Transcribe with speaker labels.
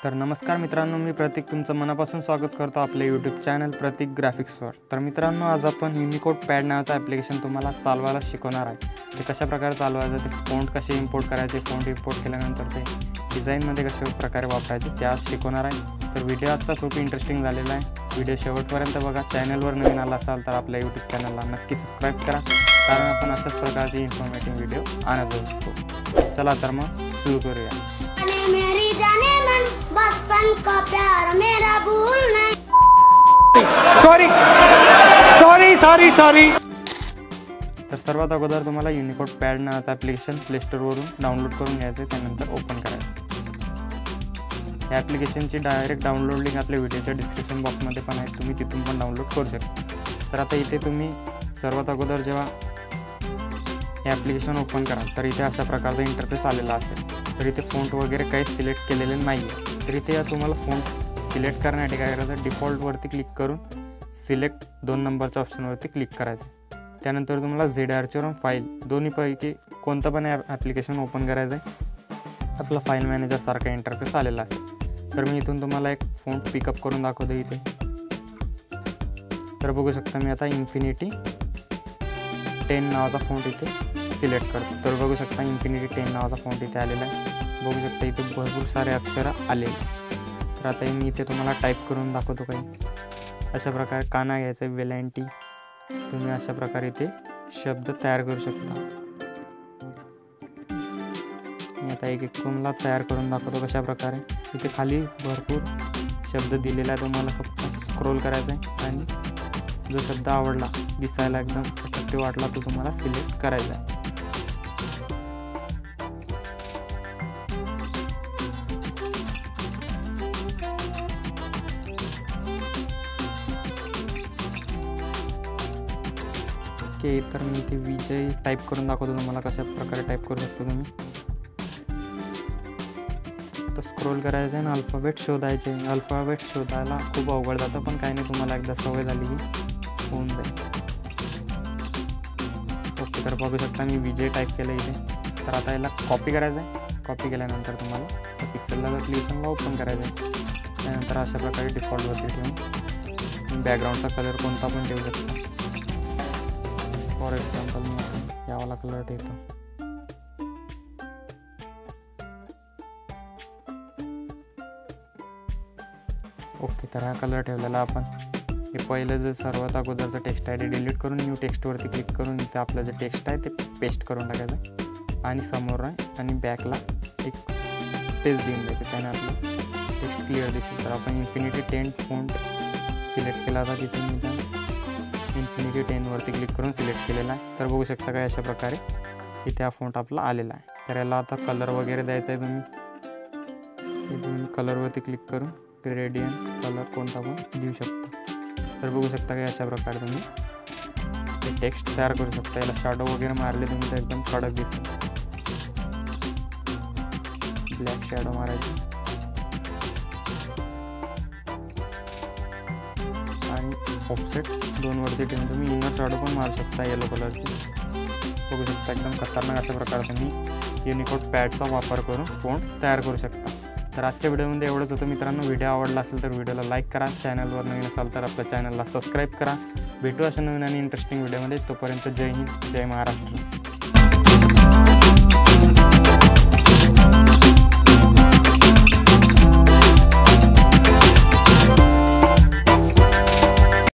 Speaker 1: तर नमस्कार मित्रांनो, मी प्रतीक तुमचं मनापासून स्वागत करतो आपल्या यूट्यूब चॅनल प्रतीक ग्राफिक्सवर। तर मित्रांनो, आज आपण युनिकोड पॅड नावाचं ॲप्लिकेशन तुम्हाला चालवायला शिकवणार आहे। ते कशा प्रकारे चालवायचं, ते फॉन्ट कसे इम्पोर्ट करायचे, फॉन्ट इम्पोर्ट केल्यानंतर ते डिझाईनमध्ये कशा प्रकारे वापरायचे ते आज शिकवणार आहे। तर व्हिडिओ आजचा खूप इंटरेस्टिंग झालेला आहे। व्हिडिओ शेवटपर्यंत बघा। चॅनलवर नवीन आला असाल तर आपल्या यूट्यूब चॅनलला नक्की सबस्क्राईब करा, कारण आपण अशाच प्रकारचे इन्फॉर्मेटिव्ह व्हिडिओ आणत असतो। चला तर मग सुरू करूया।
Speaker 2: मेरी जाने मन बचपन का प्यार मेरा भूल नहीं।
Speaker 1: सॉरी। तर सर्वात अगोदर तुम्हाला युनिकोड पॅड नावाचं ॲप्लिकेशन प्ले स्टोरवरून डाउनलोड करून घ्यायचं, त्यानंतर ओपन करायचं। या ॲप्लिकेशनची डायरेक्ट डाउनलोड लिंक आपल्या व्हिडिओच्या डिस्क्रिप्शन बॉक्समध्ये पण आहे, तुम्ही तिथून पण डाउनलोड करू शकता। तर आता इथे तुम्ही सर्वात अगोदर जेव्हा हे ॲप्लिकेशन ओपन करा तर इथे अशा प्रकारचा इंटरफेस आलेला असेल। तर इथे फॉन्ट वगैरे काही सिलेक्ट केलेले नाही आहे। तर इथे तुम्हाला फॉन्ट सिलेक्ट करण्यासाठी काय करायचं, डिफॉल्टवरती क्लिक करून सिलेक्ट 2 नंबरच्या ऑप्शनवरती क्लिक करायचं। त्यानंतर तुम्हाला ZArchive फाईल दोन्हीपैकी कोणतं पण ॲप्लिकेशन ओपन करायचं आहे। आपला फाईल मॅनेजर सारखा इंटरफेस आलेला असेल। तर मी इथून तुम्हाला एक फॉन्ट पिकअप करून दाखवतो इथे। तर बघू शकता, मी आता इन्फिनिटी 10 नावाचा फॉन्ट इथे सिलेक्ट करतो। तर बघू शकता, इन्फिनिटी 10 नावाचा फॉन्ट इथे आलेला आहे। बघू शकता इथे भरपूर सारे अक्षर आलेले। तर आता मी इथे तुम्हाला टाईप करून दाखवतो काही। अशा प्रकारे काना घ्यायचा, वेलांटी, तुम्ही अशा प्रकारे इथे शब्द तयार करू शकता। मी आता एक तुम्हाला तयार करून दाखवतो कशा प्रकारे। इथे खाली भरपूर शब्द दिलेला आहे, तुम्हाला फक्त स्क्रोल करायचा आहे आणि जो शब्द आवडला, दिसायला एकदम अट्रॅक्टिव्ह वाटला, तो तुम्हाला सिलेक्ट करायचा आहे। ओके, तर मी इथे विजय टाईप करून दाखवतो तुम्हाला कशा प्रकारे टाईप करू शकतो तुम्ही। तर स्क्रोल करायचं आहे आणि अल्फाबेट शोधायचे। अल्फाबेट शोधायला खूप अवघड जातं, पण काही नाही, तुम्हाला एकदा सवय झाली की होऊन जाईल। ओके, तर बघू शकता मी विजय टाईप केलं इथे। तर आता याला कॉपी करायचं आहे। कॉपी केल्यानंतर तुम्हाला पिक्सेल ॲप्लिकेशनला ओपन करायचं आहे। त्यानंतर अशा प्रकारे डिफॉल्टवरती ठेवून बॅकग्राऊंडचा कलर कोणता पण ठेवू शकता। फॉर एक्झाम्पल मी यावाला कलर ठेवतो। ओके, तर हा कलर ठेवलेला आपण हे पहिलं जे सर्वात अगोदरचं टेक्स्ट आहे ते डिलीट करून न्यू टेक्स्टवरती क्लिक करून इथे आपलं जे टेक्स्ट आहे ते पेस्ट करून टाकायचं आणि समोर आहे आणि बॅकला एक स्पेस देऊन द्यायचं, त्याने आपलं टेक्स्ट क्लिअर दिसेल। तर आपण इन्फिनिटी 10 फॉन्ट सिलेक्ट केला होता, तिथे मी इन्फिनिटी 10 वरती क्लिक करून सिलेक्ट केलेला आहे। तर बघू शकता काय अशा प्रकारे इथे हा फॉन्ट आपला आलेला आहे। तर याला आता कलर वगैरे द्यायचा आहे, तुम्ही कलरवरती क्लिक करून ग्रेडियंट कलर कोणता पण देऊ शकता। तर बघू शकता काय अशा प्रकारे तुम्ही हे टेक्स्ट तयार करू शकता। याला शॅडो वगैरे मारले तुम्ही तर एकदम कडक दिसेल। ब्लॅक शॅडो मारायची आणि ऑफसेट 2 वरती ठेवून तुम्ही इनर शॅडो पण मारू शकता येलो कलरची। बघू शकता एकदम खतरनाक अशा प्रकारे तुम्ही युनिकोड पॅडचा वापर करून फॉन्ट तयार करू शकता। तर आजच्या व्हिडिओमध्ये एवढंच होतं मित्रांनो। व्हिडिओ आवडला असेल तर व्हिडिओला लाईक करा, चॅनलवर नवीन असाल तर आपल्या चॅनलला सबस्क्राईब करा। भेटू अशा नवीन आणि इंटरेस्टिंग व्हिडिओमध्ये। तोपर्यंत जय हिंद, जय महाराष्ट्र।